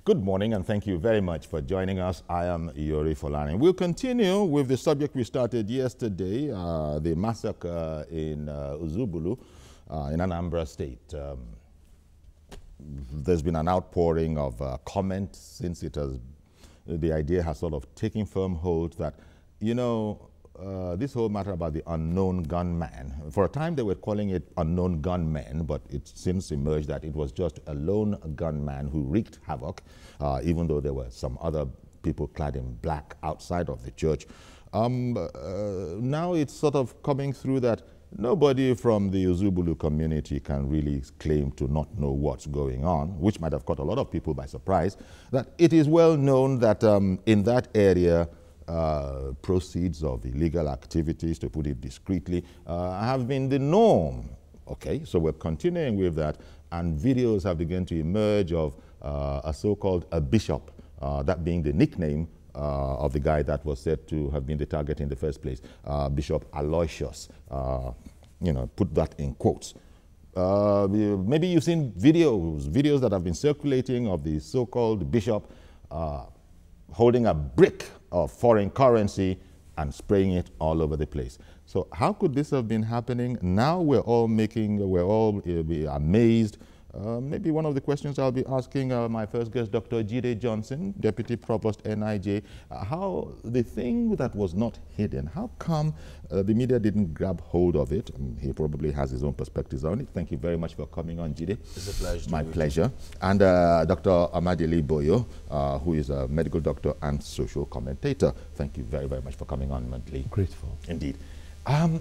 Good morning, and thank you very much for joining us. I am Yori Folani. We'll continue with the subject we started yesterday, the massacre in Uzubulu in Anambra State. There's been an outpouring of comments since the idea has sort of taken firm hold that, you know, this whole matter about the unknown gunman, for a time they were calling it unknown gunmen, but it since emerged that it was just a lone gunman who wreaked havoc, even though there were some other people clad in black outside of the church. Now it's sort of coming through that nobody from the Uzubulu community can really claim to not know what's going on, which might have caught a lot of people by surprise, that it is well known that in that area, proceeds of illegal activities, to put it discreetly, have been the norm. Okay, so we're continuing with that, and videos have begun to emerge of a so-called bishop, that being the nickname of the guy that was said to have been the target in the first place, Bishop Aloysius. You know, put that in quotes. Maybe you've seen videos that have been circulating of the so-called bishop holding a brick of foreign currency and spraying it all over the place. So how could this have been happening? Now we're all amazed. Maybe one of the questions I'll be asking my first guest, Dr. Jide Johnson, Deputy Provost NIJ, how the thing that was not hidden, how come the media didn't grab hold of it? He probably has his own perspectives on it. Thank you very much for coming on, Jide. It's a pleasure. My pleasure. And Dr. Amadili Boyo, who is a medical doctor and social commentator. Thank you very, very much for coming on, Amadili. Grateful. Indeed.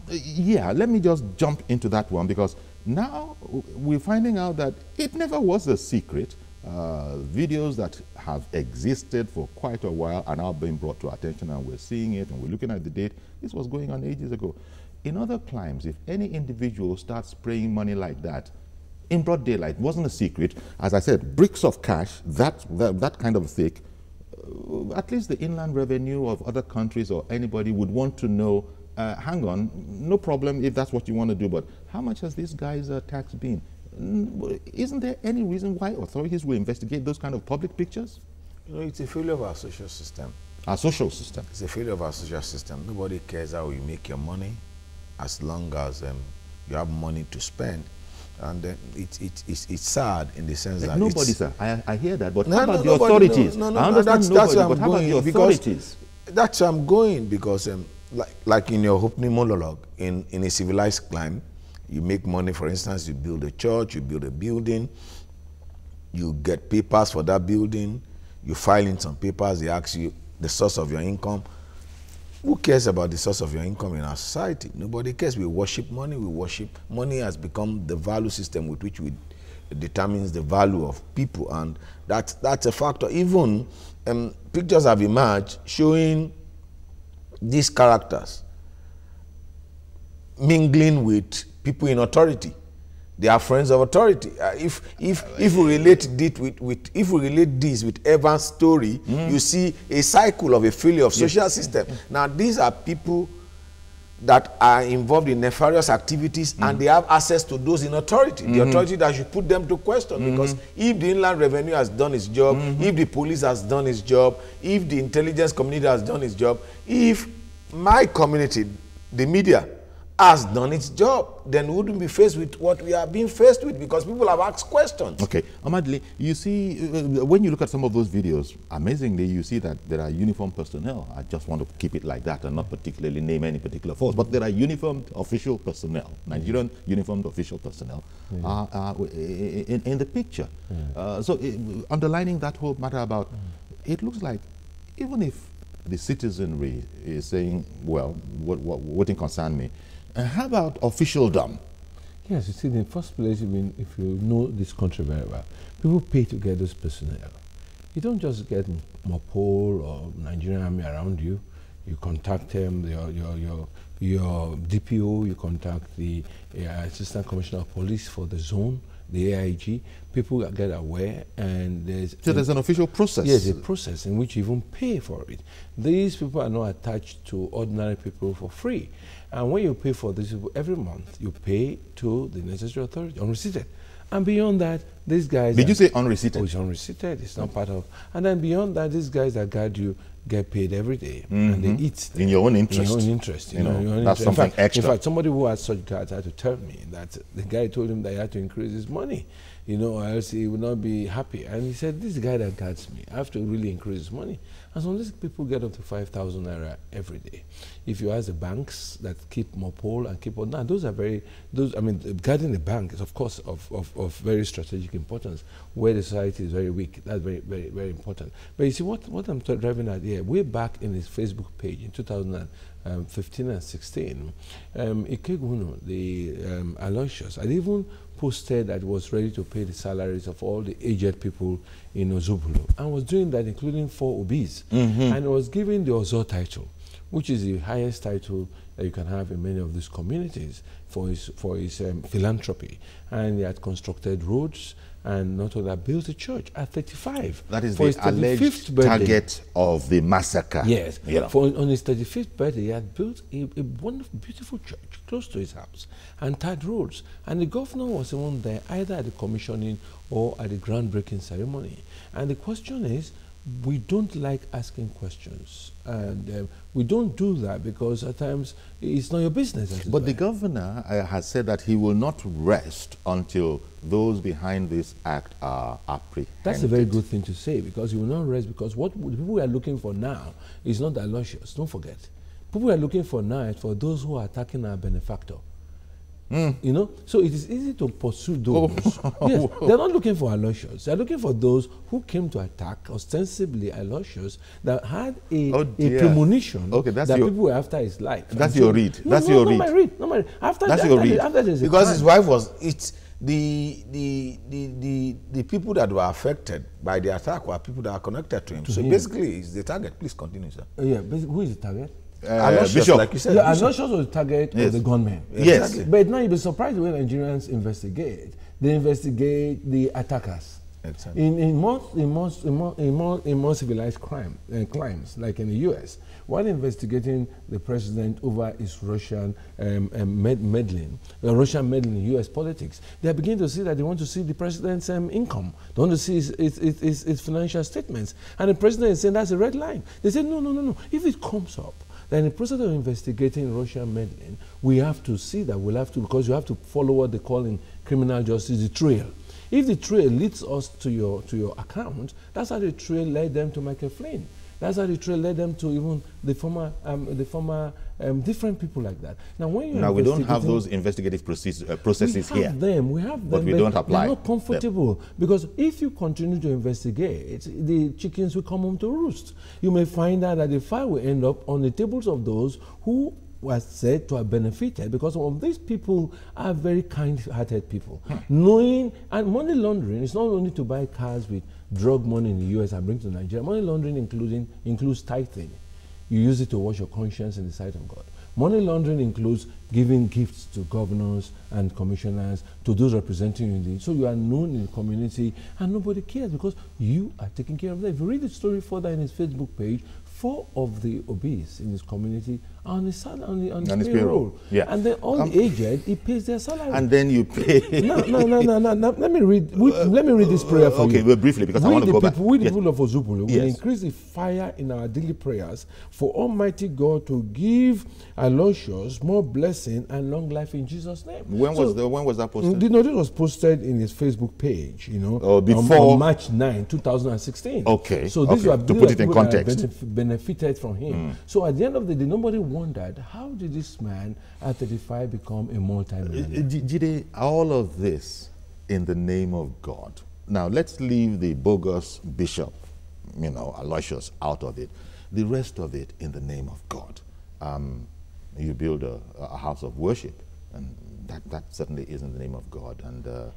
Yeah, let me just jump into that one, because now we're finding out that it never was a secret. Videos that have existed for quite a while are now being brought to attention, and we're seeing it, and we're looking at the date. This was going on ages ago. In other climes, if any individual starts spraying money like that in broad daylight, it wasn't a secret. As I said, bricks of cash, that kind of fake, at least the inland revenue of other countries or anybody would want to know, hang on, no problem if that's what you want to do, but how much has this guy's tax been? Isn't there any reason why authorities will investigate those kind of public pictures? You know, it's a failure of our social system. Our social system? It's a failure of our social system. Nobody cares how you make your money as long as you have money to spend. And it's sad in the sense that nobody, sir. I hear that, but how about the authorities? No, I understand that's nobody, but how about the authorities? That's where I'm going, because like in your opening monologue, in a civilized climate, you make money. For instance, you build a church, you build a building, you get papers for that building, you file in some papers, they ask you the source of your income. Who cares about the source of your income in our society? Nobody cares. We worship money. Money has become the value system with which we determines the value of people, and that's a factor. Even pictures have emerged showing these characters mingling with people in authority. They are friends of authority. If we relate this with Evan's story, you see a cycle of a failure of social system. Now these are people that are involved in nefarious activities, and they have access to those in authority. The authority that should put them to question, because if the Inland Revenue has done its job, if the police has done its job, if the intelligence community has done its job, if my community, the media, has done its job, then we wouldn't be faced with what we are being faced with, because people have asked questions. Okay, Amadli, you see, when you look at some of those videos, amazingly, you see that there are uniformed personnel. I just want to keep it like that and not particularly name any particular force, but there are uniformed official personnel, Nigerian uniformed official personnel, in the picture. So underlining that whole matter about, it looks like even if the citizenry is saying, well, what wouldn't concern me, how about officialdom? Yes, you see, in the first place, if you know this country very well, people pay to get those personnel. You don't just get Mopol or Nigerian Army around you. You contact them, your DPO, you contact the Assistant Commissioner of Police for the zone, the AIG. People get aware, and there's an official process. Yes, a process in which you even pay for it. These people are not attached to ordinary people for free. And when you pay for these people every month, you pay to the necessary authority, unreceipted. And beyond that, these guys... Did you say unreceipted? Oh, it's unreceipted. It's not part of... And then beyond that, these guys that guard you get paid every day. And they eat. In your own interest. In your own interest. You know, your own that's interest. something extra. In fact, somebody who has such guards had to tell me that the guy told him that he had to increase his money, you know, or else he would not be happy. And he said, this guy that guards me, I have to really increase his money. And some of these people get up to 5,000 naira every day. If you ask the banks that keep Mopol and keep on, now those are very, I mean, guarding the bank is of course of very strategic importance where the society is very weak. That's very, very, very important. But you see, what I'm driving at here, way back in his Facebook page in 2015 and 16, Ikegunu, the Aloysius, had even posted that was ready to pay the salaries of all the aged people in Ozubulu, and was doing that including 4 obis, and was giving the Ozo title, which is the highest title that you can have in many of these communities for his philanthropy. And he had constructed roads, and not only that, built a church at 35. That is for the alleged target of the massacre. Yes. You know. On his 35th birthday, he had built a wonderful, beautiful church close to his house and tied roads. And the governor was even there, either at the commissioning or at the groundbreaking ceremony. And the question is, we don't like asking questions. And we don't do that because at times it's not your business. But the governor has said that he will not rest until those behind this act are apprehended. That's a very good thing to say, because he will not rest, because what the people we are looking for now is not Aloysius, don't forget. People we are looking for now is for those who are attacking our benefactor. You know, so it is easy to pursue those. Yes, they're not looking for Aloysius. They're looking for those who came to attack, ostensibly Aloysius, that had a premonition that people were after his life. That's your read. That's your read. Not my read. After that's your read. Because his wife was, it's the people that were affected by the attack were people that are connected to him. So basically, he's the target. Please continue, sir. Yeah, who is the target? Bishop, like you said. Yeah, Aloysius was the target of the gunmen. Yes. Exactly. But now you'll be surprised when Nigerians investigate. They investigate the attackers. Exactly. In more civilized crimes, like in the U.S., while investigating the president over his Russian meddling in U.S. politics, they are beginning to see that they want to see the president's income. They want to see his financial statements. And the president is saying that's a red line. They say, no. If it comes up, then in the process of investigating Russian meddling, we have to see that, because you have to follow what they call in criminal justice the trail. If the trail leads us to your account, that's how the trail led them to Michael Flynn. That's how the trail led them to even the former different people like that. Now, when you we don't have those investigative processes here. We have them, but we don't apply. They're not comfortable because if you continue to investigate, the chickens will come home to roost. You may find out that the file will end up on the tables of those who was said to have benefited, because some of these people are very kind-hearted people. Knowing, and money laundering is not only to buy cars with drug money in the US and bring to Nigeria. Money laundering includes tithing. You use it to wash your conscience in the sight of God. Money laundering includes giving gifts to governors and commissioners, to those representing you in the, so you are known in the community and nobody cares because you are taking care of them. If you read the story further in his Facebook page, 4 of the obese in his community are on his payroll. Yeah. And then all the aged, he pays their salary. And then you pay. No. Let me read this prayer for you. Okay, briefly, because I want to go back. We the people of Ozubulu will increase the fire in our daily prayers for Almighty God to give Aloysius more blessing and long life in Jesus' name. When was that posted? This was posted in his Facebook page, before on March 9, 2016. Okay. So these to put it in context, benefited from him. So at the end of the day, nobody wondered, how did this man at 35 become a multi-millionaire? All of this in the name of God. Now let's leave the bogus bishop, Aloysius, out of it. The rest of it in the name of God. You build a house of worship, and that certainly is in the name of God. And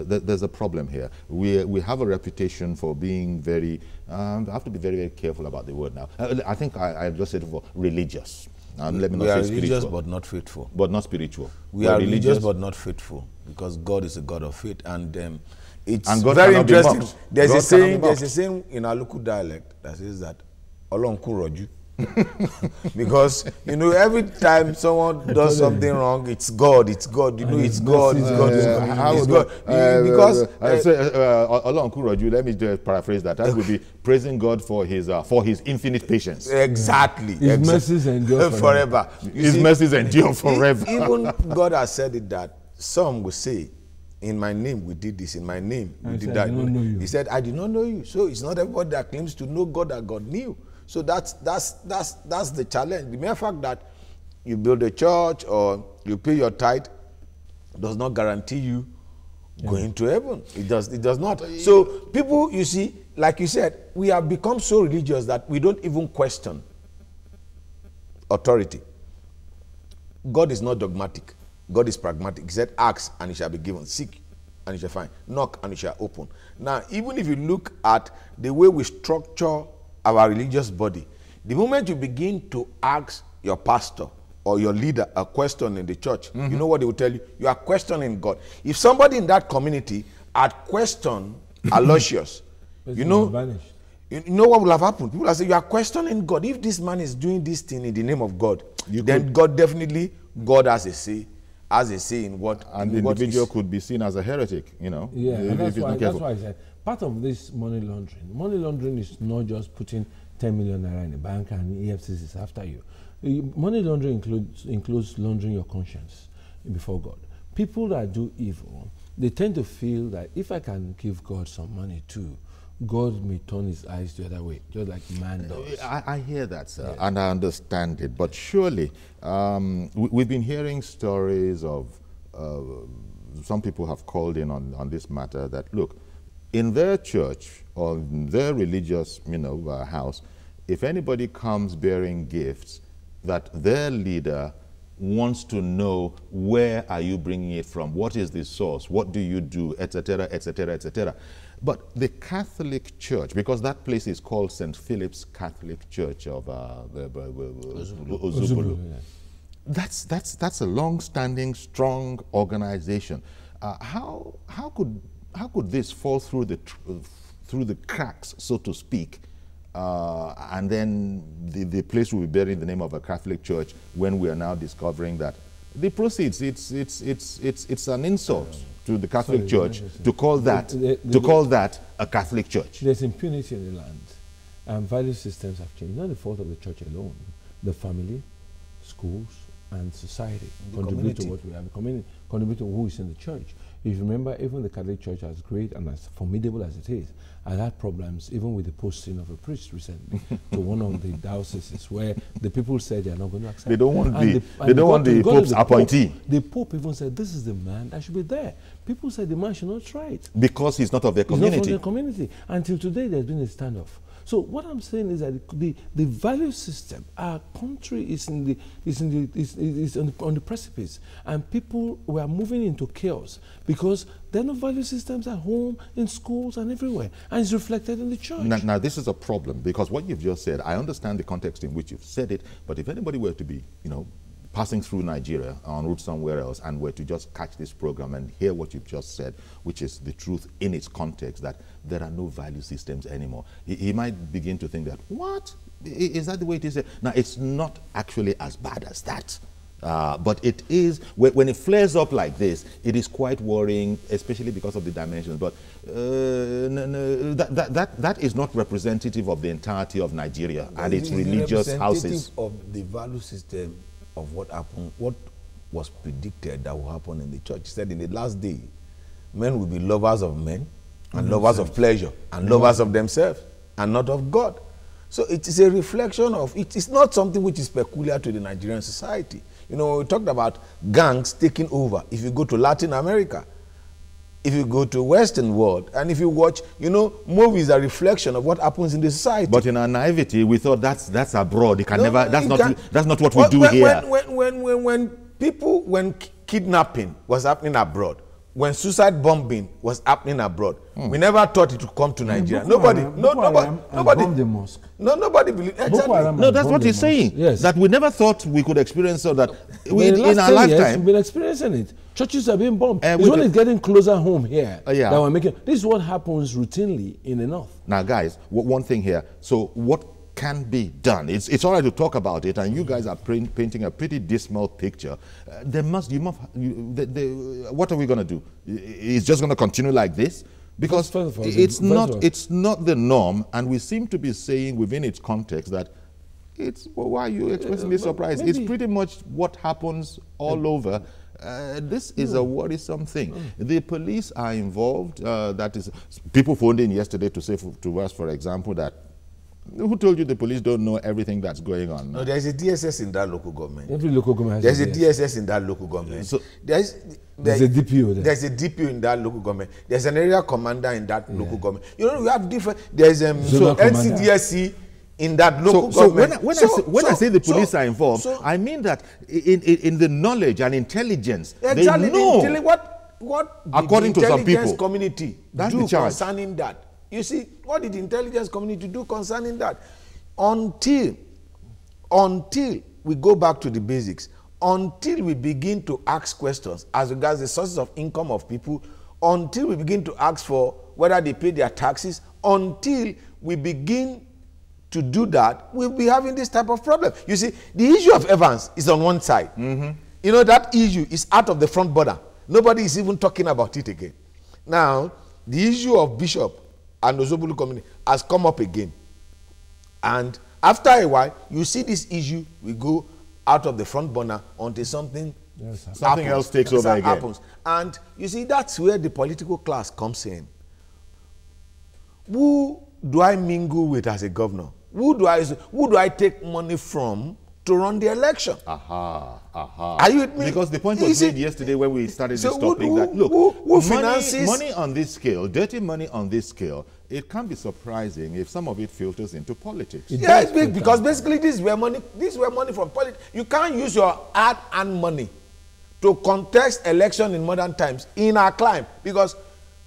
there's a problem here. We have a reputation for being very, I have to be very, very careful about the word now. I think I just said for religious. Let me not say religious spiritual. But not faithful. But not spiritual. We are religious but not faithful, because God is a God of faith. And it's God very interesting. There's a saying in our local dialect that says that Olonku Roju, Because, you know, every time someone does something wrong, it's God, it's God, you know, it's God, it's God, it's God. It's God. Because Alon Kuroju, let me just paraphrase that. That would be praising God for his infinite patience. Exactly. His mercies endure forever. His mercies endure forever. Even God has said it that some will say, in my name we did this, in my name we did that. He said, I did not know you. So it's not everybody that claims to know God that God knew. So that's the challenge. The mere fact that you build a church or you pay your tithe does not guarantee you going to heaven. It does not. So people, you see, like you said, we have become so religious that we don't even question authority. God is not dogmatic. God is pragmatic. He said, ask and it shall be given. Seek and it shall find. Knock and it shall open. Now, even if you look at the way we structure our religious body, the moment you begin to ask your pastor or your leader a question in the church, you know what they will tell you? You are questioning God. If somebody in that community had questioned Aloysius, you know what will have happened? People will say, you are questioning God. If this man is doing this thing in the name of God, then God definitely, God has a say in what. And the individual could be seen as a heretic, you know. Yeah, and that's why I said, part of this money laundering is not just putting 10 million naira in the bank and EFCC is after you. Money laundering includes laundering your conscience before God. People that do evil, they tend to feel that if I can give God some money too, God may turn his eyes the other way, just like man does. I hear that, sir, and I understand it. But surely, we've been hearing stories of, some people have called in on this matter that, look, in their church or in their religious, house, if anybody comes bearing gifts, that their leader wants to know, where are you bringing it from? What is the source? What do you do? Etc., etc., etc. But the Catholic Church, because that place is called St. Philip's Catholic Church of Ozubulu. That's a long-standing, strong organization. How could this fall through the cracks, so to speak, and then the place will be bearing the name of a Catholic church when we are now discovering that the proceeds, it's an insult to the Catholic Church to call that a Catholic church. There's impunity in the land, and value systems have changed. Not the fault of the church alone. The family, schools, and society contribute to what we have. Contribute to who is in the church. If you remember, even the Catholic Church, as great and as formidable as it is, has had problems even with the posting of a priest recently to one of the dioceses where the people said they are not going to accept. They don't want the Pope's appointee. The Pope even said, this is the man that should be there. People said the man should not try it. Because he's not of their community. He's not from their community. Until today, there's been a standoff. So what I'm saying is that the value system, our country is on the precipice, and people were moving into chaos because there are no value systems at home, in schools, and everywhere, and it's reflected in the church. Now this is a problem, because what you've just said, I understand the context in which you've said it, but if anybody were to be, passing through Nigeria en route somewhere else and were to just catch this program and hear what you've just said, which is the truth in its context, that there are no value systems anymore, he might begin to think that, what? Is that the way it is? Now, it's not actually as bad as that. But it is, when it flares up like this, it is quite worrying, especially because of the dimensions. But that is not representative of the entirety of Nigeria and its religious houses. Of the value system of what happened, what was predicted that will happen in the church. He said in the last day, men will be lovers of men and lovers of pleasure and lovers of themselves and not of God. So it is a reflection of, it is not something which is peculiar to the Nigerian society. We talked about gangs taking over. If you go to Latin America, if you go to Western world, and if you watch, movies are a reflection of what happens in the society. But in our naivety, we thought that's abroad. It can never. That's not what we do here. When kidnapping was happening abroad, when suicide bombing was happening abroad, we never thought it would come to Nigeria. Nobody the mosque. Nobody believed. Exactly. No, that's what he's saying. Yes. That we never thought we could experience so that in our lifetime. We've been experiencing it. Churches are being bombed. It's when it's getting closer home here that we're making. This is what happens routinely in the north. Now, guys, one thing here. So what can be done? It's all right to talk about it, and you guys are painting a pretty dismal picture. What are we going to do? It's just going to continue like this? Because it's not the norm, and we seem to be saying within its context that why are you expressing surprise? It's pretty much what happens all over. This is a worrisome thing. The police are involved. That is, people phoned in yesterday to say to us, for example, that who told you the police don't know everything that's going on? No, there's a DSS in that local government. Every local government There's has a DSS in that local government. So there's a DPO there. There's a DPO in that local government. There's an area commander in that local government. You know, we have different. There's so NCDSC in that local government. So when I say the police are involved, I mean that in the knowledge and intelligence, exactly, they know what according to some people, intelligence community that's do the charge. Concerning that. You see, what did the intelligence community do concerning that? Until we go back to the basics, until we begin to ask questions as regards the sources of income of people, until we begin to ask for whether they pay their taxes, until we begin to do that, we'll be having this type of problem. You see, the issue of Evans is on one side. You know, that issue is out of the front border. Nobody is even talking about it again. Now, the issue of Bishop and the Zobulu community has come up again. And after a while, you see this issue, we go out of the front burner until something else takes over again. Happens. And you see, that's where the political class comes in. Who do I mingle with as a governor? Who do I take money from to run the election? Are you with me? Because the point was made yesterday when we started this topic that, look, money on this scale, dirty money on this scale, it can be surprising if some of it filters into politics. Yes, because basically this is where money from politics. You can't use your hard-earned money to contest election in modern times in our climate. Because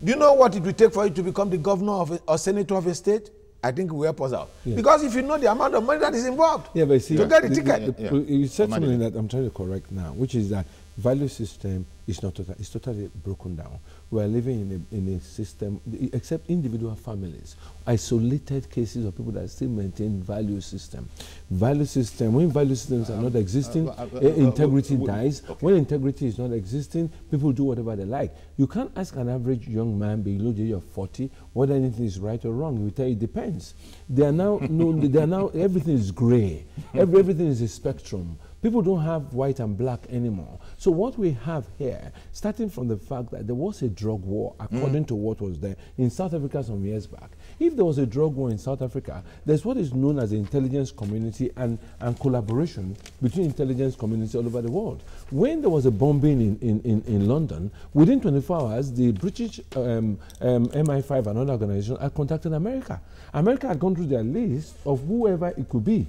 do you know what it will take for you to become the governor of or senator of a state? I think we help us out. Yeah. Because if you know the amount of money that is involved but see, to get the ticket. You said something that I'm trying to correct now, which is that value system is not it's totally broken down. We are living in a system, except individual families, isolated cases of people that still maintain value system. Value system, when value systems are not existing, integrity dies. Okay. When integrity is not existing, people do whatever they like. You can't ask an average young man below the age of 40 whether anything is right or wrong. He will tell you it depends. They are now, everything is gray. Everything is a spectrum. People don't have white and black anymore. So what we have here, starting from the fact that there was a drug war, according to what was there in South Africa some years back. If there was a drug war in South Africa, there's what is known as the intelligence community and collaboration between intelligence communities all over the world. When there was a bombing in London, within 24 hours, the British MI5 and other organizations had contacted America. America had gone through their list of whoever it could be.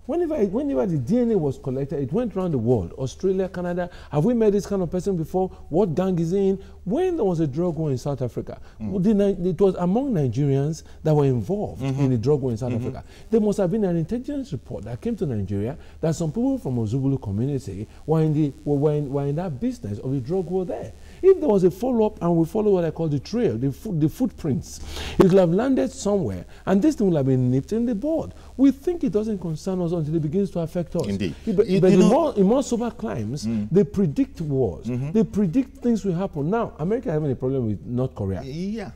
Whenever the DNA was collected, it went around the world. Australia, Canada, have we met this kind of person before? What gang is he in? When there was a drug war in South Africa, it was among Nigerians that were involved in the drug war in South Africa. There must have been an intelligence report that came to Nigeria that some people from the Zubulu community were in that business of the drug war there. If there was a follow-up and we follow what I call the trail, the footprints, it will have landed somewhere and this thing will have been nipped in the bud. We think it doesn't concern us until it begins to affect us. Indeed. But in more sober climes, they predict wars. They predict things will happen. Now, America is having a problem with North Korea. Yeah.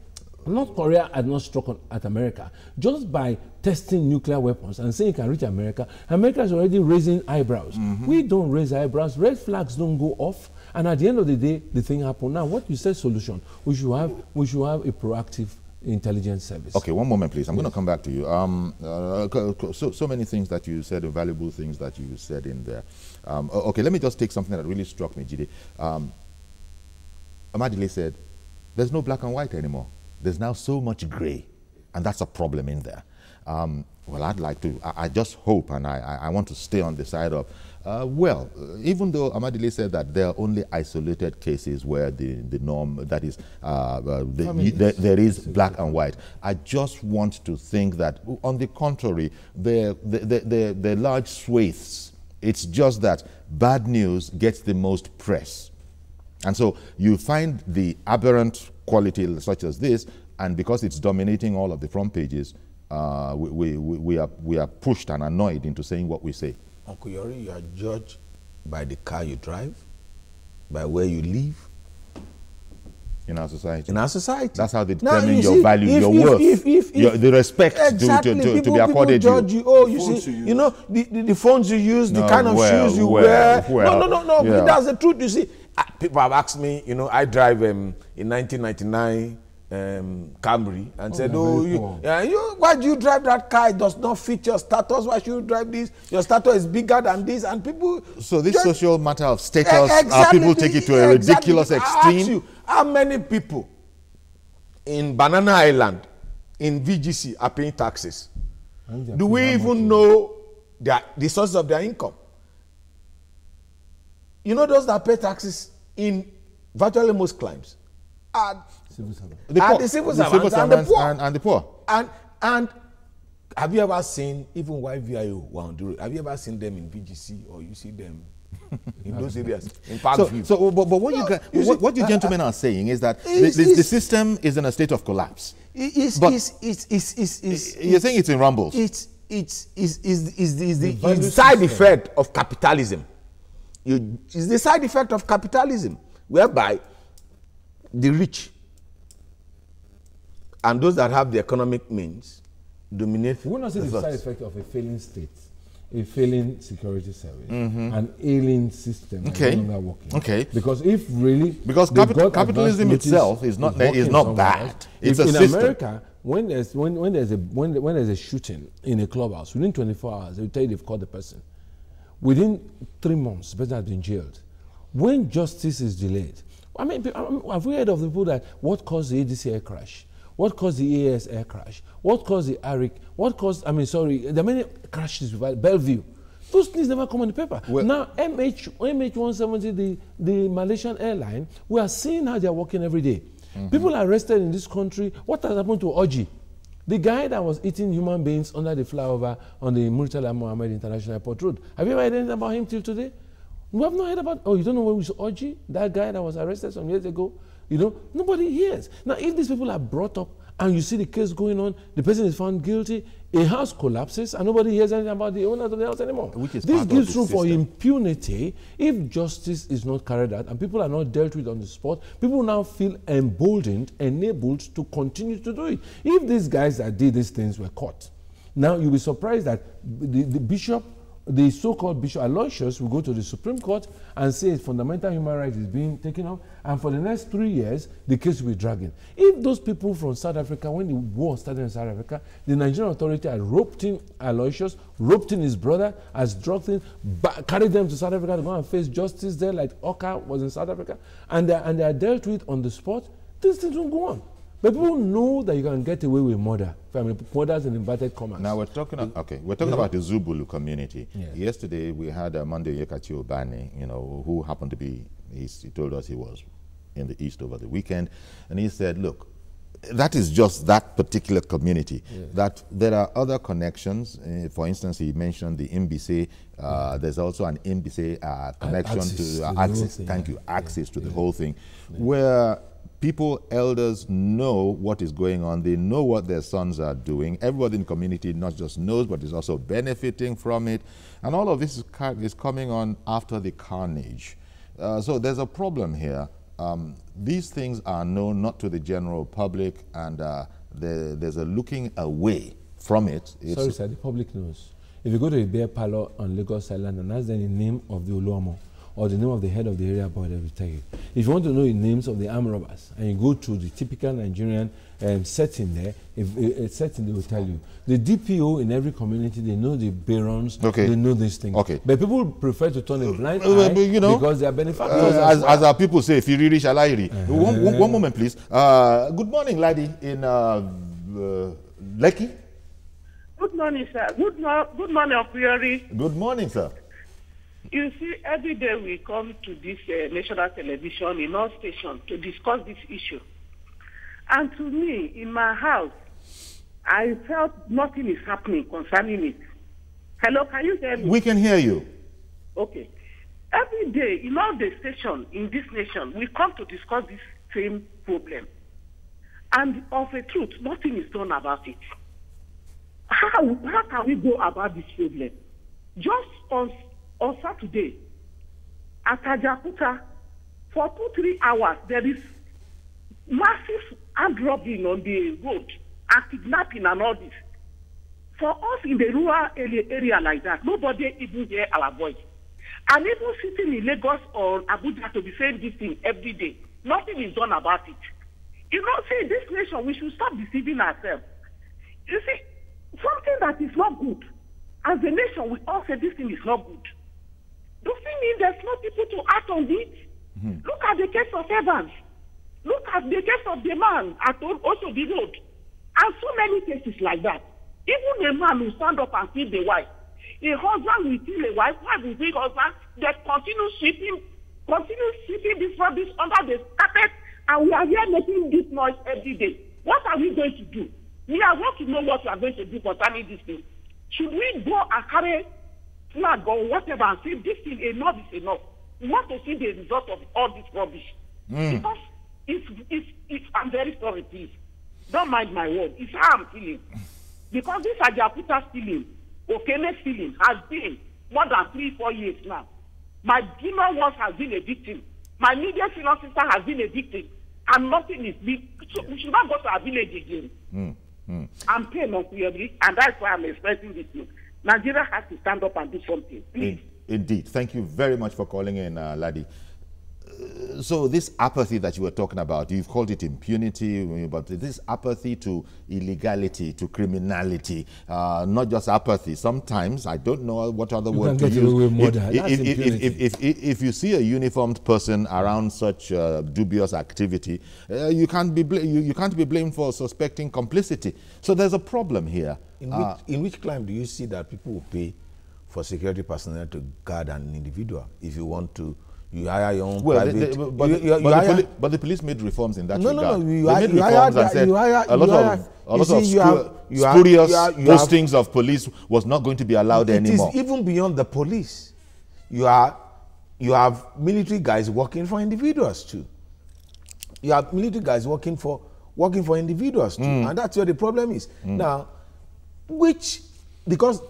North Korea had not struck at America. Just by testing nuclear weapons and saying it can reach America, America is already raising eyebrows. We don't raise eyebrows. Red flags don't go off. And at the end of the day, the thing happened. Now, what you said solution, we should have a proactive intelligence service. Okay, one moment, please. I'm going to come back to you. So many things that you said, valuable things that you said in there. Okay, let me just take something that really struck me, Jide. Amadile said, there's no black and white anymore. There's now so much gray, and that's a problem in there. Well, I'd like to, I just hope, and I want to stay on the side of, even though Amadile said that there are only isolated cases where the norm, that is, there is black and white, I just want to think that, on the contrary, they're large swathes. It's just that bad news gets the most press. And so you find the aberrant quality such as this, and because it's dominating all of the front pages, we are pushed and annoyed into saying what we say. Uncle Yori, you are judged by the car you drive, by where you live. In our society. In our society. That's how they determine your value, your worth, the respect exactly, to be accorded people judge you. Oh, you see, you know, the phones you use, the kind of shoes you wear. No. Yeah. That's the truth, you see. People have asked me, you know, I drive in 1999 Camry and said, why do you drive that car? It does not fit your status. Why should you drive this? Your status is bigger than this. And people... So this social matter of status, people take it to a ridiculous extreme. Ask you, how many people in Banana Island, in VGC, are paying taxes? Do we even know the sources of their income? You know those that pay taxes in virtually most climes are the civil servants and the poor. And have you ever seen, even YVIO, have you ever seen them in VGC, or you see them in those areas? In Parkview? But what you gentlemen are saying is that the system is in a state of collapse. You're saying it's in rumbles. It's the side effect of capitalism. It's the side effect of capitalism, whereby the rich and those that have the economic means dominate. We will not say the side effect of a failing state, a failing security service, an ailing system that is no longer working. Okay. Because if really, because capitalism itself is not bad. It's a system. In America, when there's a shooting in a clubhouse, within 24 hours, they will tell you they've caught the person. Within 3 months, the person has been jailed. When justice is delayed, I mean, have we heard of the people that what caused the ADC air crash? What caused the AS air crash? What caused the ARIC? What caused, there are many crashes with Bellevue. Those things never come on the paper. Well, now, MH170, the Malaysian airline, we are seeing how they are working every day. People are arrested in this country. What has happened to Oji? The guy that was eating human beings under the flyover on the Murtala Mohammed International Airport Road. Have you ever heard anything about him till today? We have not heard about, you don't know where was Oji? That guy that was arrested some years ago? You know, nobody hears. Now, if these people are brought up and you see the case going on, the person is found guilty, a house collapses and nobody hears anything about the owners of the house anymore. This gives room for impunity if justice is not carried out and people are not dealt with on the spot. People now feel emboldened, enabled to continue to do it. If these guys that did these things were caught, now you'll be surprised that the bishop, the so-called Bishop Aloysius, will go to the Supreme Court and say fundamental human rights is being taken up, and for the next 3 years, the case will be dragging. If those people from South Africa, when the war started in South Africa, the Nigerian authority had roped in Aloysius, roped in his brother, as drugged him, carried them to South Africa to go and face justice there, like Oka was in South Africa, and they are dealt with on the spot, these things won't go on. But people know that you can get away with murder. Murders in inverted commas. Now we're talking about the Zubulu community. Yes. Yesterday we had Monday Yekachi Obani, who happened to be, he told us he was in the East over the weekend, and he said, look, that is just that particular community. Yes. That there are other connections. For instance, he mentioned the Mbise. There's also an Mbise connection to Axis. Thank you, Axis to the whole thing, where people, elders, know what is going on. They know what their sons are doing. Everybody in the community not just knows, but is also benefiting from it. And all of this is coming on after the carnage. So there's a problem here. These things are known not to the general public, and there's a looking away from it. Sorry, sir, the public knows. If you go to a beer parlor on Lagos Island and ask them the name of the Oluomo, or the name of the head of the area boy, they will tell you. If you want to know the names of the armed robbers, and you go to the typical Nigerian setting there, a setting, they will tell you. The DPO in every community, they know the barons, they know these things. But people prefer to turn a blind eye because they are benefactors. As our people say, if you really shall I read. One moment, please. Good morning, laddie, in Lekki. Good morning, sir. Good morning, Opriori. Good morning, sir. You see, every day we come to this national television in all stations to discuss this issue. And to me, in my house, I felt nothing is happening concerning it. Hello, can you hear me? We can hear you. Okay. Every day, in all the stations in this nation, we come to discuss this same problem. And of a truth, nothing is done about it. How can we go about this problem? Just on Saturday, at Ajakuta, for 2-3 hours, there is massive armed robbery on the road and kidnapping and all this. For us in the rural area like that, nobody even hear our voice. And even sitting in Lagos or Abuja to be saying this thing every day, nothing is done about it. You know, see, this nation, we should stop deceiving ourselves. You see, something that is not good, as a nation, we all say this thing is not good. Doesn't mean there's no people to act on it. Look at the case of Evans. Look at the case of the man at also the road. And so many cases like that. Even a man will stand up and kill the wife. A husband will kill a wife will kill husband. They continue sweeping this rubbish under the carpet, and we are here making this noise every day. What are we going to do? We are going to know what we are going to do concerning this thing. Should we go and carry flag or whatever and say this thing enough is enough? We want to see the result of all this rubbish. Because I'm very sorry, please. Don't mind my word. It's how I'm feeling. Because this Ajakuta stealing, Okene stealing, has been more than 3-4 years now. My junior ones has been a victim. My media senior sister has been a victim. And nothing is being. So we should not go to our village again. I'm paying unclearly, and that's why I'm expressing this thing. Nigeria has to stand up and do something, please. Indeed. Thank you very much for calling in, Ladi. So this apathy that you were talking about, you've called it impunity, but this apathy to illegality, to criminality, not just apathy. Sometimes, I don't know what other word to use. If you see a uniformed person around such dubious activity, you can't be blamed for suspecting complicity. So there's a problem here. In which climate do you see that people will pay for security personnel to guard an individual? If you want to, you hire your own private. But the police made reforms in that regard. No. They made reforms and said a lot of spurious postings of police was not going to be allowed anymore. It is even beyond the police. You have military guys working for individuals too. You have military guys working for individuals too, and that's where the problem is now. Because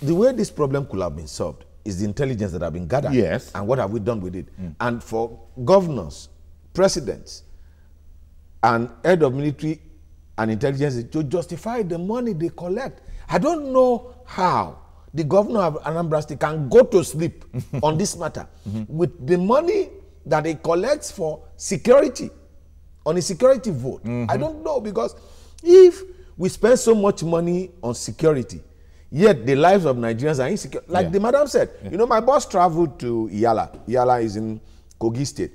the way this problem could have been solved is the intelligence that have been gathered. Yes. And what have we done with it? And for governors, presidents, and head of military and intelligence to justify the money they collect. I don't know how the governor of Anambra State can go to sleep on this matter with the money that he collects for security, on a security vote. I don't know, because if we spend so much money on security, yet the lives of Nigerians are insecure. Like the madam said, you know, my boss traveled to Iyala. Iyala is in Kogi State.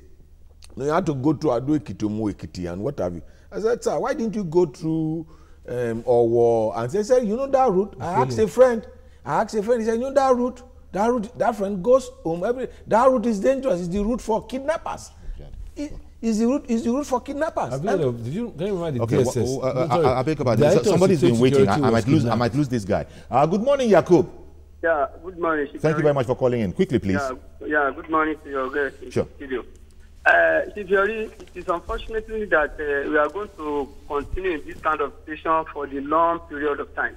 You had to go through Ado-Ekiti, Omo-Ekiti, and what have you. I said, sir, why didn't you go through Owo? And they said, you know that route? I asked a friend. He said, you know that route? That friend goes home every day. That route is dangerous. It's the route for kidnappers. Is the route for kidnappers. Did you remember the DSS? I beg about this. Somebody's been waiting. I might lose this guy. Good morning, Yakub. Yeah, good morning. Thank you very much for calling in. Quickly, please. Yeah, good morning to your guest. Sure. It is unfortunately that we are going to continue in this kind of situation for the long period of time.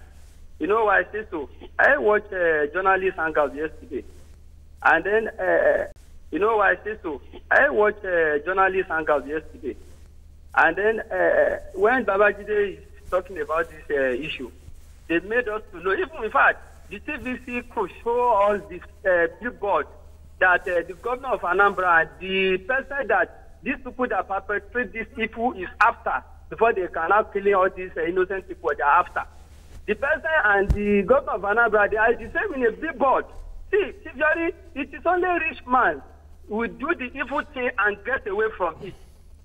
You know why I say so? I watched journalist hangout yesterday, and then you know why I say so? I watched journalist hangout yesterday, and then when Babajide is talking about this issue, they made us to know. Even in fact, the TVC could show us this billboard that the governor of Anambra, the person that these people that perpetrate this evil is after, before they can now killing all these innocent people they are after. The person and the governor of Anambra, they are the same in a billboard. See, Chief, it is only a rich man who will do the evil thing and get away from it.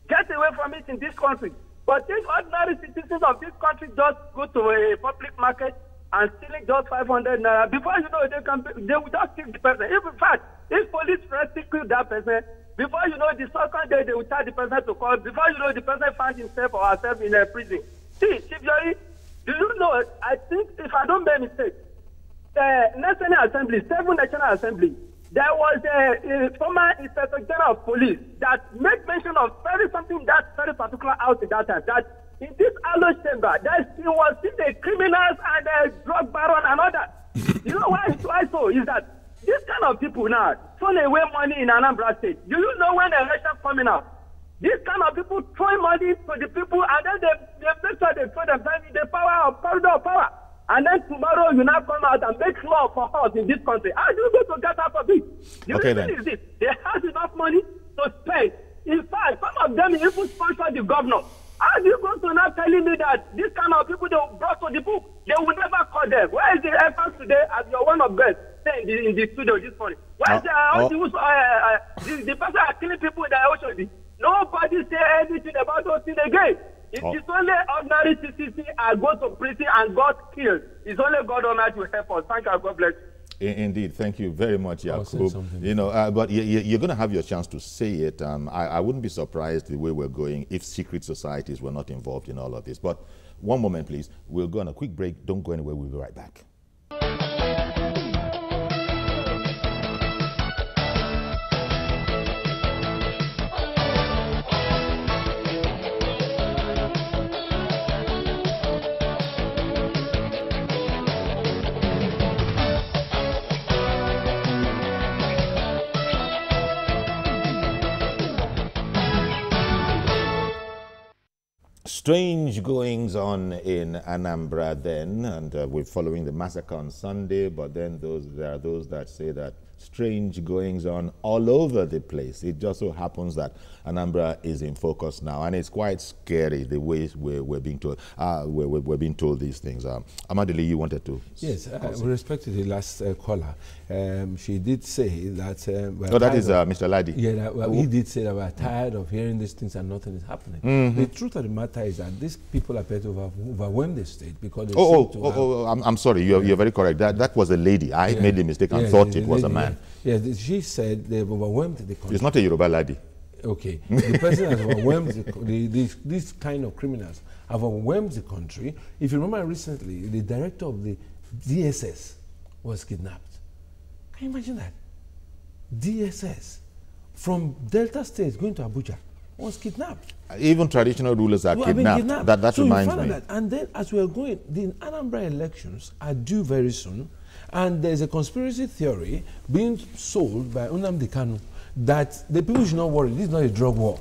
Get away from it in this country. But these ordinary citizens of this country just go to a public market and stealing just 500 naira. Before you know, they will just kill the person. If in fact, if police rescue that person, before you know, the second day they will tell the person to call. Before you know, the person finds himself or herself in a prison. See, Chief Jory, do you know, I think, if I don't make mistake, National Assembly, 7 National Assembly, there was a former Inspector General of Police that made mention of something that very particular house at that time, that in this Allo chamber, he was seeing the criminals and the drug baron and all that. You know why so? Is that this kind of people now throw away money in Anambra State. Do you know when the election coming out? This kind of people throw money to the people and then they make sure they throw themselves in the power of power. And then tomorrow you now come out and make law for us in this country. How do you go to get out of it? The reason is this. They have enough money to spend. In fact, some of them even sponsor the governor. How do you go to now telling me that this kind of people they brought to the book, they will never call them? Where is the effort today as you're one of them saying in the studio this morning? Where is the person are killing people in the ocean? Nobody say anything about those things again. It is only ordinary citizens are going to prison and got killed. It's only God Almighty will help us. Thank you. God bless you. Indeed, thank you very much, Yakub. You know, but you're going to have your chance to say it. I wouldn't be surprised the way we're going if secret societies were not involved in all of this. But one moment, please. We'll go on a quick break. Don't go anywhere. We'll be right back. Strange goings on in Anambra then, and we're following the massacre on Sunday, but then there are those that say that strange goings on all over the place. It just so happens that Anambra is in focus now, and it's quite scary the way we're being told. We're being told these things. Amadili, you wanted to? Yes, with respect to the last caller, she did say that. That is Mr. Ladi. Yeah, he did say that we're tired of hearing these things and nothing is happening. The truth of the matter is that these people appear to have overwhelmed the state because they I'm sorry, you're very correct. That was a lady. I made the mistake and thought it was a man. Yeah, she said they've overwhelmed the country. It's not a Yoruba lady. Okay, the president has overwhelmed these kind of criminals have overwhelmed the country. If you remember recently, the director of the DSS was kidnapped. Can you imagine that? DSS from Delta State going to Abuja was kidnapped. Even traditional rulers are kidnapped. That reminds me. And then as we are going, the Anambra elections are due very soon, and there's a conspiracy theory being sold by Nnamdi Kanu that the people should not worry, this is not a drug war.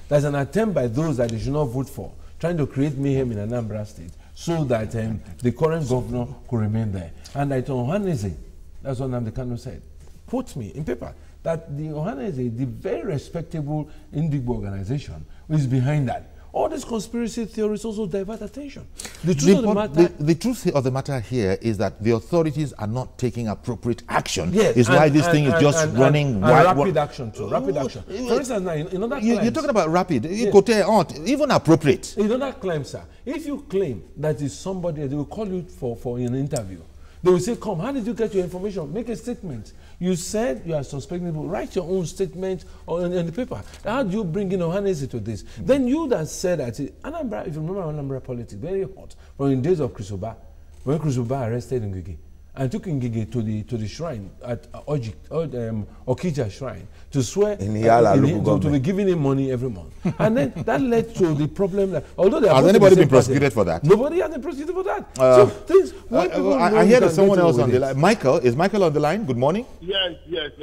There's an attempt by those that they should not vote for, trying to create mayhem in Anambra State so that the current governor could remain there. And that Ohaneze, that's what Nnamdi Kanu said, quote me in paper, that the Ohaneze, the very respectable Indigbo organization, is behind that. All these conspiracy theories also divert attention. The truth of the matter here is that the authorities are not taking appropriate action. Yes, is why this thing is just running wild. Rapid action too. Rapid action. For instance, now in other claims, you're talking about rapid. Yes. Aren't even appropriate. In other claims, sir, if you claim that is somebody, they will call you for an interview. They will say, come, how did you get your information? Make a statement. You said you are suspecting people. Write your own statement on the paper. How do you bring in Ohaneze to this? Then you that said that Anambra, if you remember Anambra politics, very hot, from the days of Chrysoba, when Chrysoba arrested Ngige and took Ngige to the shrine at Okija shrine to swear to be giving him money every month. And then that led to the problem that although has anybody been prosecuted for that? Nobody has been prosecuted for that. So things I hear that someone else on the line. Michael, is Michael on the line? Good morning. Yes,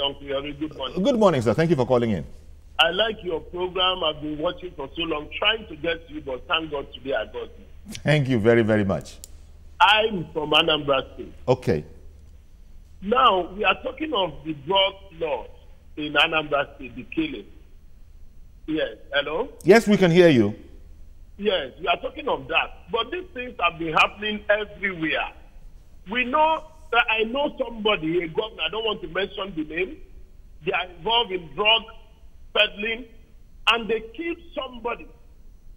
Uncle Yari, good morning. Good morning, sir. Thank you for calling in. I like your program. I've been watching for so long, trying to get to you, but thank God today I got you. Thank you very, very much. I'm from Anambra State. Okay. Now, we are talking of the drug laws in Anambra State, the killing. Yes, hello? Yes, we can hear you. Yes, we are talking of that. But these things have been happening everywhere. We know that I know somebody, a governor, I don't want to mention the name, they are involved in drug peddling, and they killed somebody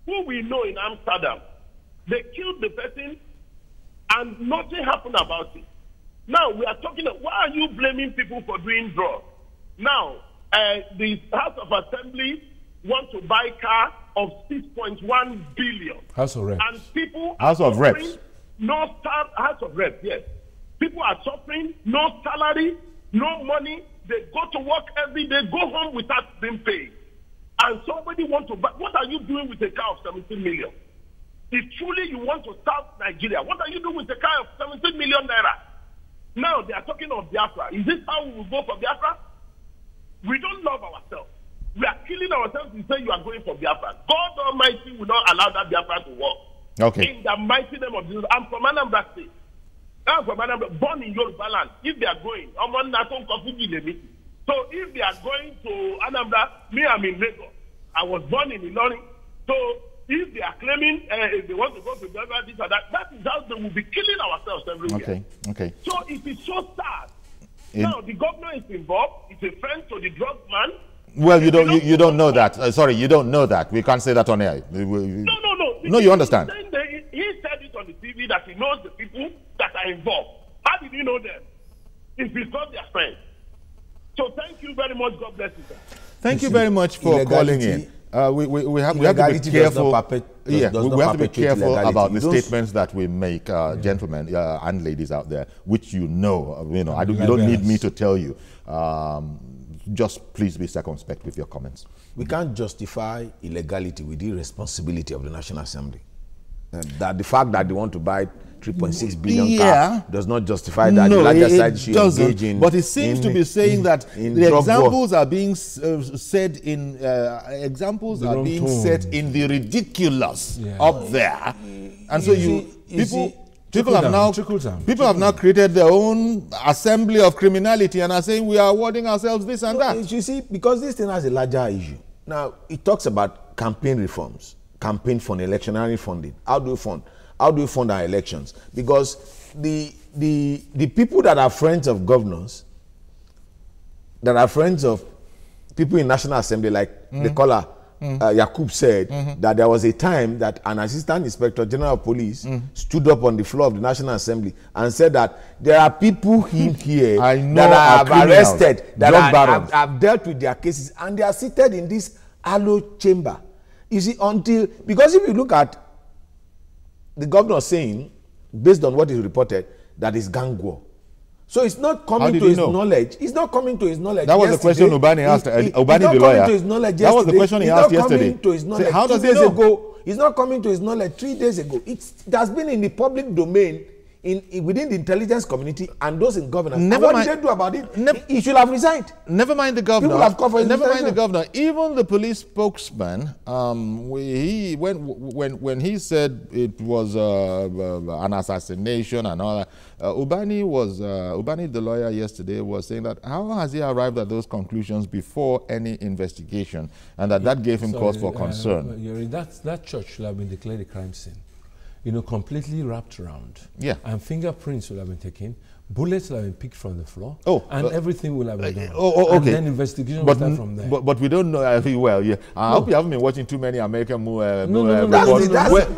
who we know in Amsterdam. They killed the person, and nothing happened about it. Now, we are talking, why are you blaming people for doing drugs? Now, the House of Assembly want to buy car of 6.1 billion. House of Reps. And people House of Reps. House of Reps, yes. People are suffering, no salary, no money. They go to work every day, go home without being paid. And somebody wants to buy, what are you doing with a car of 17 million? If truly you want to serve Nigeria, what are you doing with a car of 17 million naira? Now they are talking of Biafra. Is this how we will go for Biafra? We don't love ourselves. We are killing ourselves to say you are going for Biafra. God Almighty will not allow that Biafra to work. Okay. In the mighty name of Jesus. I'm from Anambra State. I'm from Anambra, born in Yoruba land. If they are going, I'm on Naton Kofuji Lemi. So if they are going to Anambra, me, I'm in Lagos. I was born in Ilorin. So if they are claiming if they want to go to Biafra, this or that, that is how they will be killing ourselves everywhere. Okay, okay. So it is so sad. Now the governor is involved. It's a friend to the drug man. Well, you don't know that. Sorry, you don't know that. We can't say that on air. No. No, you understand. He said it on the TV that he knows the people that are involved. How did he know them? It's because they are friends. So thank you very much. God bless you, sir. Thank you very much for calling in. We have to be careful. We have to be careful about the statements that we make, gentlemen and ladies out there, which you know. You don't need me to tell you. Just please be circumspect with your comments. We can't justify illegality with the irresponsibility of the National Assembly. That the fact that they want to buy 3.6 billion car does not justify that. No, the larger side it doesn't. In, but it seems to be saying that the examples are being said in set in the ridiculous up there, and so people have now created their own assembly of criminality and are saying we are awarding ourselves this and that. You see, because this thing has a larger issue. Now it talks about campaign reforms, campaign fund, electionary funding. How do we fund our elections? Because the people that are friends of governors, that are friends of people in National Assembly, like the caller Yakub said, that there was a time that an Assistant Inspector General of Police stood up on the floor of the National Assembly and said that there are people in here that I have arrested, that have dealt with their cases, and they are seated in this hollow chamber. You see, because if you look at the governor saying, based on what is reported, that is gang war. So it's not coming to his knowledge. It's not coming to his knowledge. That was the question Ubani asked. Ubani, the lawyer. That was the question he asked yesterday. So how does he know? It's not coming to his knowledge 3 days ago. It has been in the public domain, within the intelligence community and those in governance. What did they do about it? He should have resigned. Never mind the governor. People have covered. Never mind the governor. Even the police spokesman, when he said it was an assassination and all that, Ubani, the lawyer, yesterday was saying that how has he arrived at those conclusions before any investigation, and that gave him cause for concern. That church should have been declared a crime scene. Completely wrapped around. Yeah. And fingerprints will have been taken, bullets will have been picked from the floor, and everything will have been done. Okay. And then investigation will start from there. But we don't know well. Yeah. I hope you haven't been watching too many American movies.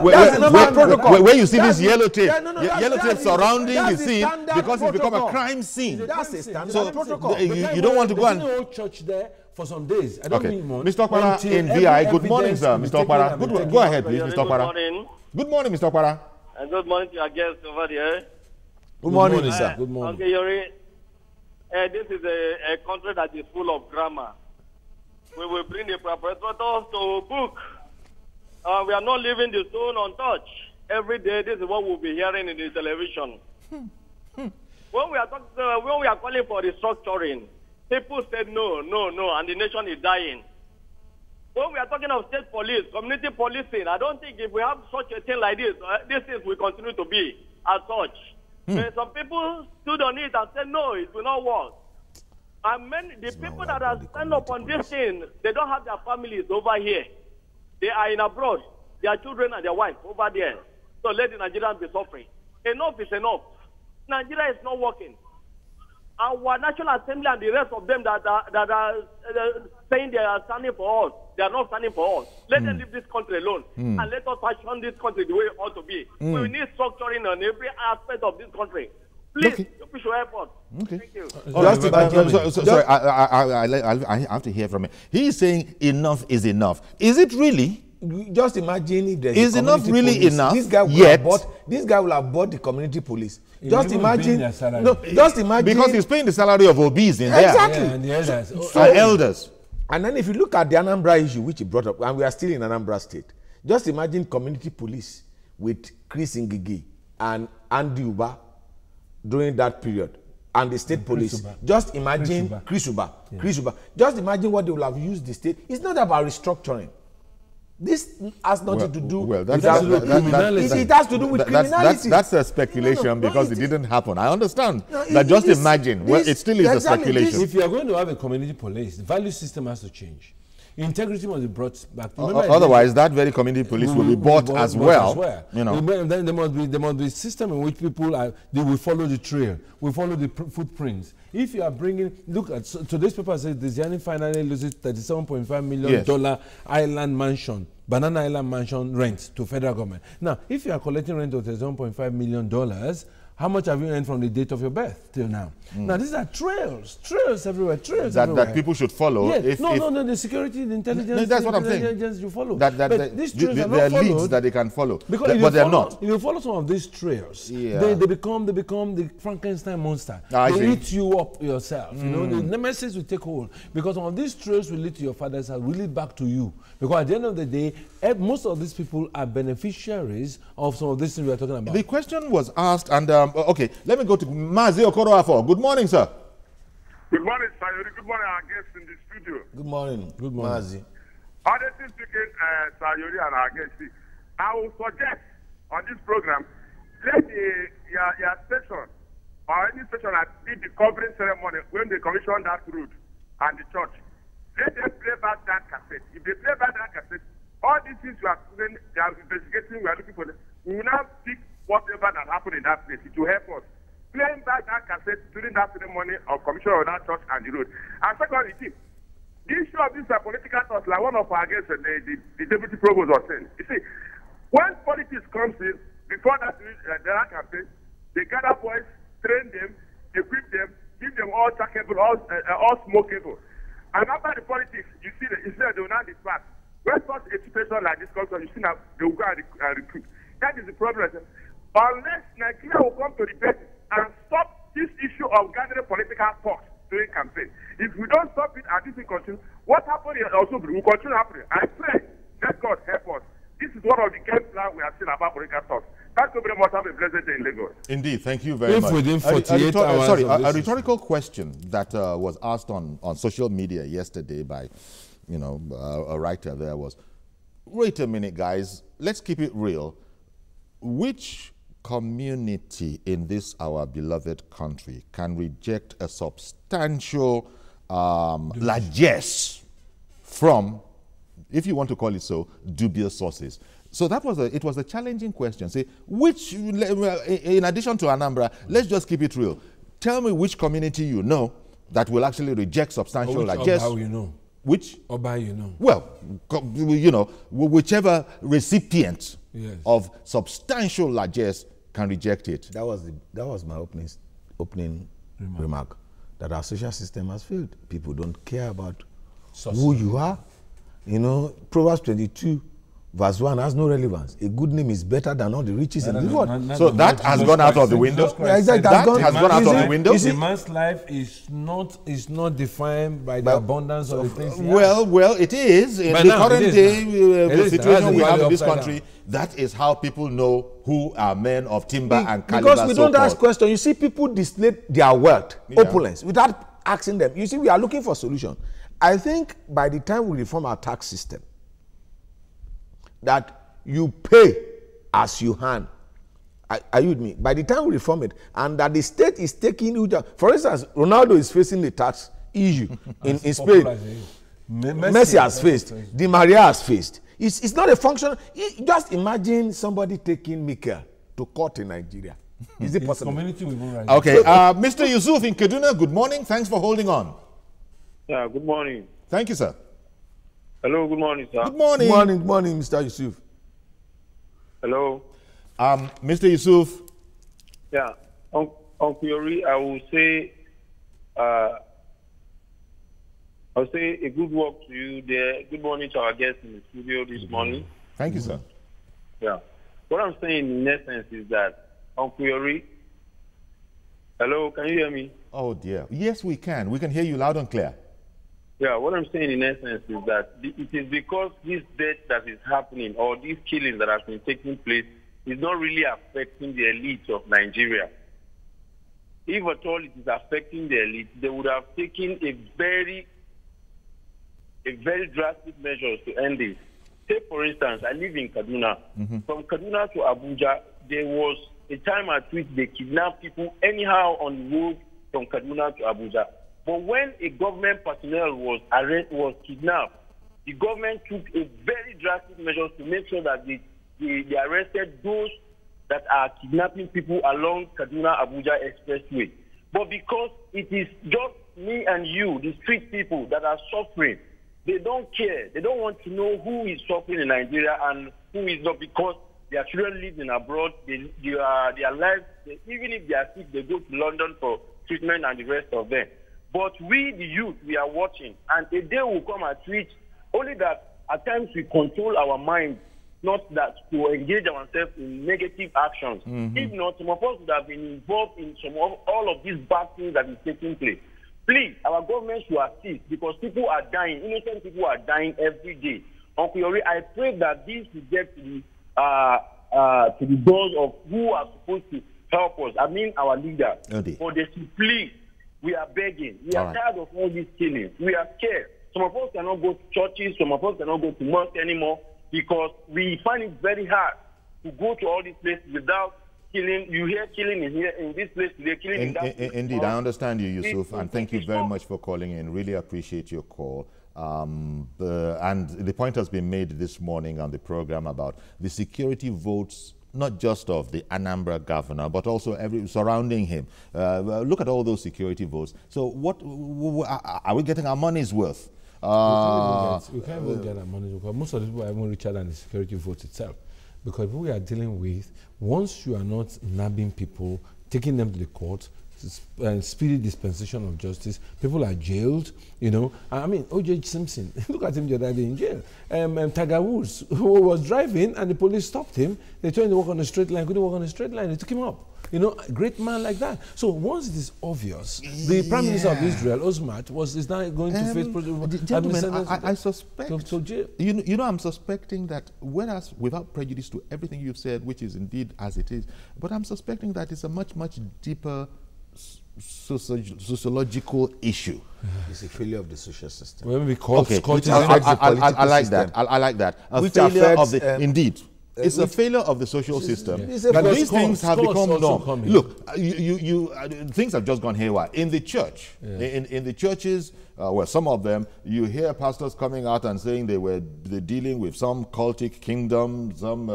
Where you see this yellow tape, yellow tape surrounding the scene because it's become a crime scene. That's a standard protocol. You don't want to go and... There's an old church there for some days. I don't mean more. Mr. Okpara in VI, good morning, sir. Mr. Okpara, go ahead, please, Mr. Okpara. Good morning. Good morning, Mr. Okpara. And good morning to your guests over there. Good morning, sir. Good morning. Okay, Yori, this is a country that is full of grammar. We will bring the perpetrators to book. We are not leaving the stone untouched. Every day, this is what we'll be hearing in the television. When we are calling for restructuring, people said no, and the nation is dying. When we are talking of state police, community policing, I don't think if we have such a thing like this, these things will continue to be as such. Some people stood on it and said, no, it will not work. And the people that are stand up on this thing, they don't have their families over here. They are in abroad. Their children and their wives over there. So let the Nigerians be suffering. Enough is enough. Nigeria is not working. Our National Assembly and the rest of them that are saying they are standing for us, they are not standing for us. Let them leave this country alone and let us fashion this country the way it ought to be. We need structuring on every aspect of this country. Please, you should help us. Okay. Thank you. Sorry, I have to hear from him. He is saying enough is enough. Is it really? Just imagine if there's is enough really police. enough? This guy will have bought the community police. Just imagine. Just imagine. Because he's paying the salary of OBs in there. Exactly. Yeah, and the elders. And elders. And then if you look at the Anambra issue, which he brought up, and we are still in Anambra State, just imagine community police with Chris Ngigi and Andy Uba during that period, and the state police. Just imagine Chris Uba. Just imagine what they will have used the state. It's not about restructuring. This has nothing to do with criminality. It has to do with criminality. That's a speculation because it didn't happen. I understand. But just imagine. Well, it still is a speculation. If you are going to have a community police, the value system has to change. Integrity must be brought back. Otherwise, that very community police will be bought as well. You know. Then there must be a system in which people they will follow the trail, will follow the footprints. If you are bringing, look at today's paper says Desiani finally loses $37.5 million island mansion, Banana Island mansion rent to federal government. Now, if you are collecting rent of $37.5 million, how much have you earned from the date of your birth till now? Now, these are trails everywhere, that people should follow. Yes. No, the security, the intelligence, no, that's what I'm saying. You follow. These trails are not followed. Leads that they can follow, because but they're not. If you follow some of these trails, they become the Frankenstein monster. They eat you up yourself. You know, the nemesis will take hold, because some of these trails will lead to your father's house, will lead back to you. Because at the end of the day, most of these people are beneficiaries of some of these things we are talking about. The question was asked, and okay, let me go to Mazi Okoroafo. Good morning, sir. Good morning, Sayori. Good morning, our guests in the studio. Good morning. Good morning. Mazi. Honestly speaking, Sayori and our guests, I will suggest on this program, let your station or any station that did the covering ceremony when they commissioned that road and the church, let them play back that cassette. If they play back that cassette, all these things we are doing, they are investigating, we are looking for them. We will now pick whatever that happened in that place. It will help us. Playing back that cassette during that ceremony of commission of that church and the road. And secondly, the issue of this political thoughts, like one of our guests, the deputy provost was saying, you see, when politics comes in, before that campaign, they gather boys, train them, equip them, give them all trackable, all smokable. And after the politics, you see that they will not disperse. When such a situation like this comes on, you see now they will go and recruit. That is the problem. Unless Nigeria will come to the basis and stop this issue of gathering political talks during campaign. If we don't stop it and this will continue, what happened also will continue happening. I pray, let God help us. This is one of the game plans we have seen about political talks. Thank you very much. Have a blessed day in Lagos. Indeed, thank you very much. Within 48 hours. Sorry, a rhetorical question that was asked on social media yesterday by, a writer there was, wait a minute, guys, let's keep it real. Which community in this our beloved country can reject a substantial largesse from, if you want to call it so, dubious sources? So that was it was a challenging question. Say, which, in addition to Anambra, let's just keep it real. Tell me which community you know that will actually reject substantial largesse. How you know? Which? Oba, you know. Well, whichever recipient of substantial largesse can reject it. That was my opening remark. That our social system has failed. People don't care about who you are. Proverbs 22 verse 1 has no relevance. A good name is better than all the riches in this world. So that has gone out of the window. That has gone out of the window. A man's life is not defined by the abundance of the things. Well, it is. In the current day, the situation we have in this country, that is how people know who are men of timber and caliber. Because we don't ask questions. You see, people display their wealth, opulence, without asking them. You see, we are looking for solutions. I think by the time we reform our tax system, that you pay as you earn. Are you with me? By the time we reform it, and that the state is taking, for instance, Ronaldo is facing the tax issue in Spain. Messi has faced. Di Maria has faced. It's not a function. Just imagine somebody taking Mikel to court in Nigeria. Is it possible? Okay, Mr. Yusuf in Kaduna, good morning. Thanks for holding on. Yeah, good morning. Thank you, sir. Hello, good morning, sir. Good morning. Good morning, Mr. Yusuf. Hello. Mr. Yusuf. Yeah, Uncle Yori, I will say a good work to you there. Good morning to our guests in the studio this morning. Thank you, sir. Yeah. What I'm saying in essence is that, Uncle Yori, hello, can you hear me? Oh, dear. Yes, we can. We can hear you loud and clear. Yeah, what I'm saying in essence is that it is because this death that is happening or these killings that have been taking place is not really affecting the elite of Nigeria. If at all it is affecting the elite, they would have taken a very drastic measures to end it. Say, for instance, I live in Kaduna. From Kaduna to Abuja, there was a time at which they kidnapped people anyhow on the road from Kaduna to Abuja. But when a government personnel was kidnapped, the government took a very drastic measures to make sure that they arrested those that are kidnapping people along Kaduna-Abuja expressway. But because it is just me and you, the street people, that are suffering, they don't care. They don't want to know who is suffering in Nigeria and who is not, because their children live in abroad. Their lives, even if they are sick, they go to London for treatment and the rest of them. But we, the youth, we are watching, and a day will come at which only that at times we control our minds, not that to engage ourselves in negative actions. If not, some of us would have been involved in all of these bad things that is taking place. Please, our government should assist, because people are dying. Innocent people are dying every day. Uncle Yori, I pray that this will get to the doors of who are supposed to help us. I mean our leaders. For they should please. We are begging. We are tired of all these killings. We are scared. Some of us cannot go to churches. Some of us cannot go to mosques anymore, because we find it very hard to go to all these places without killing. You hear killing in this place today, killing in that place. Indeed, I understand you, Yusuf, and thank you very much for calling in. Really appreciate your call. And the point has been made this morning on the program about the security votes, not just of the Anambra governor, but also surrounding him. Look at all those security votes. So what are we getting our money's worth? We can't even get our money's worth, because most of the people are even richer than the security vote itself. Because we are dealing with, once you are not nabbing people, taking them to the court, speedy dispensation of justice, people are jailed, you know. I mean, O.J. Simpson, look at him the other day in jail. Tiger Woods, who was driving and the police stopped him. They told him to walk on a straight line, couldn't walk on a straight line. They took him up. You know, a great man like that. So once it is obvious, the Prime Minister of Israel, Osmat, is now going to face... Gentlemen, I suspect... You know, I'm suspecting that, whereas without prejudice to everything you've said, which is indeed as it is, but I'm suspecting that it's a much, much deeper sociological issue. It's a failure of the social system. Well, because I like that. I like that. A failure of the... Indeed. It's a failure of the social system. But these things have become norm. Look, things have just gone haywire. In the church, in the churches, well, some of them, you hear pastors coming out and saying they're dealing with some cultic kingdom, some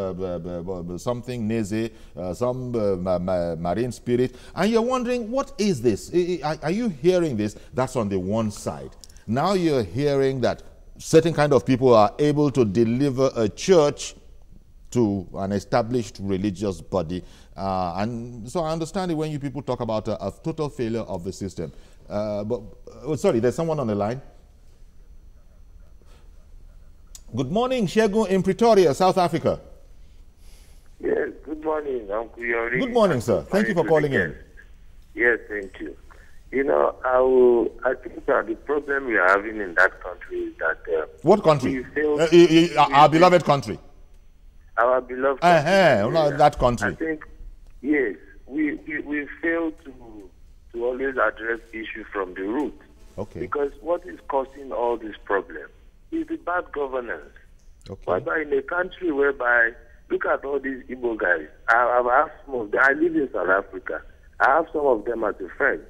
something Neze, some marine spirit, and you're wondering, what is this? Are you hearing this? That's on the one side. Now you're hearing that certain kind of people are able to deliver a church to an established religious body. And so I understand it when you people talk about a total failure of the system. Sorry, there's someone on the line. Good morning, Shegun in Pretoria, South Africa. Yes, good morning, Uncle Yori. Good morning, sir. Thank you for calling in. Yes, thank you. You know, I think that the problem we are having in that country is that... what country? Our beloved country. Our beloved country. That country. I think, yes, we fail to always address issues from the root. Okay. Because what is causing all this problem is the bad governance. Okay. But in a country whereby, look at all these Igbo guys. I have some of them. I live in South Africa. I have some of them as a friend.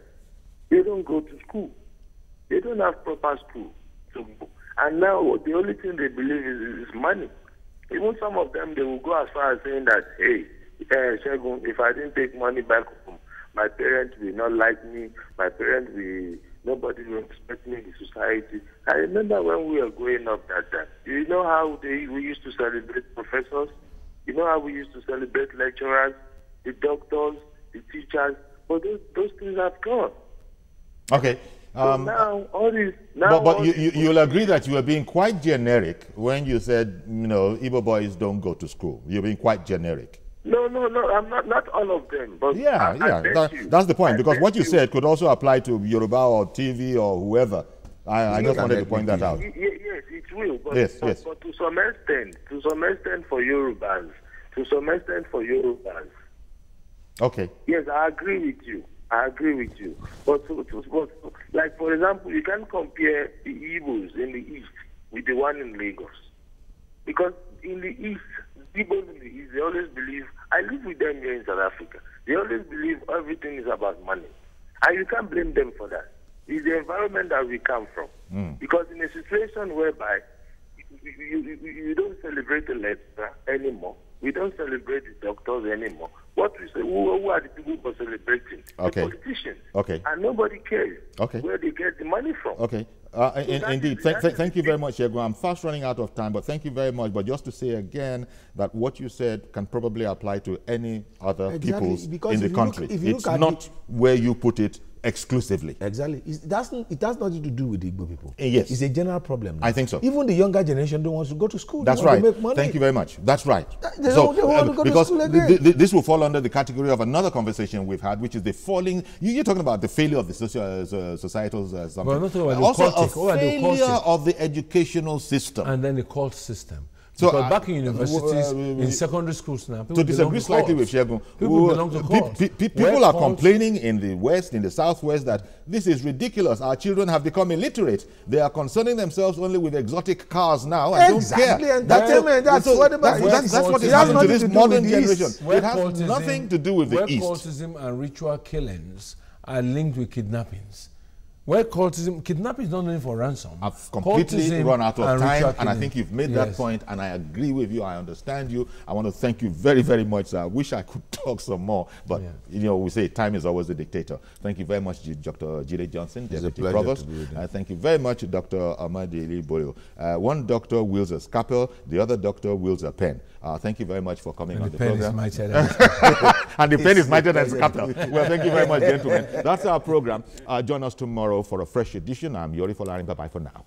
They don't go to school. They don't have proper school. And now the only thing they believe is money. Even some of them, they will go as far as saying that, hey, Shegun, if I didn't take money back home, my parents will not like me, nobody will respect me in society. I remember when we were growing up that time. You know how we used to celebrate professors? You know how we used to celebrate lecturers, the doctors, the teachers? But those things have gone. Okay. So now, all this... But you'll agree that you were being quite generic when you said, you know, Igbo boys don't go to school. You're being quite generic. No, I'm not all of them. But that's the point, because what you said could also apply to Yoruba or TV or whoever. I just wanted to point that out. Yes, it will. But, yes. But to some extent for Yorubans, to some extent for Yorubas. Okay. Yes, I agree with you. But like, for example, you can't compare the Igbos in the East with the one in Lagos. Because in the East, Igbos in the East, they always believe, I live with them here in South Africa, they always believe everything is about money. And you can't blame them for that. It's the environment that we come from. Because in a situation whereby you don't celebrate the lecturer anymore, we don't celebrate the doctors anymore. What we say, who are the people who are celebrating? Okay. The politicians. Okay. And nobody cares okay. where they get the money from. Okay. Indeed. Thank you very much, Diego. I'm fast running out of time, but thank you very much. But just to say again that what you said can probably apply to any other peoples in the country. It's not where you put it exclusively. Exactly. It has nothing to do with the Igbo people. Yes. It's a general problem now. I think so. Even the younger generation don't want to go to school. That's right. Thank you very much. That's right. They don't want to go to school again. This will fall under the category of another conversation we've had, which is the falling. You're talking about the failure of the societal something. Well, not about also the a failure of the educational system. And then the cult system. So, because back in universities, in secondary schools now, people to disagree slightly with Shegun, people are complaining in the West, in the Southwest, that this is ridiculous. Our children have become illiterate. They are concerning themselves only with exotic cars now and don't care. That's what is happening to this modern generation. It has nothing to do with the East. Where cultism and ritual killings are linked with kidnappings. Where kidnapping is not only for ransom. I've completely run out of time, and I think you've made that point, and I agree with you. I understand you. I want to thank you very, very much. I wish I could talk some more, but you know, we say time is always the dictator. Thank you very much, Dr. Jide Johnson, Deputy Provost. Thank you very much, Dr. Amadi Boyo. One doctor wields a scalpel, the other doctor wields a pen. Thank you very much for coming on the program. And the pen is mightier than scalpel. Well, thank you very much, gentlemen. That's our program. Join us tomorrow for a fresh edition. I'm Yori Folarin. Bye-bye for now.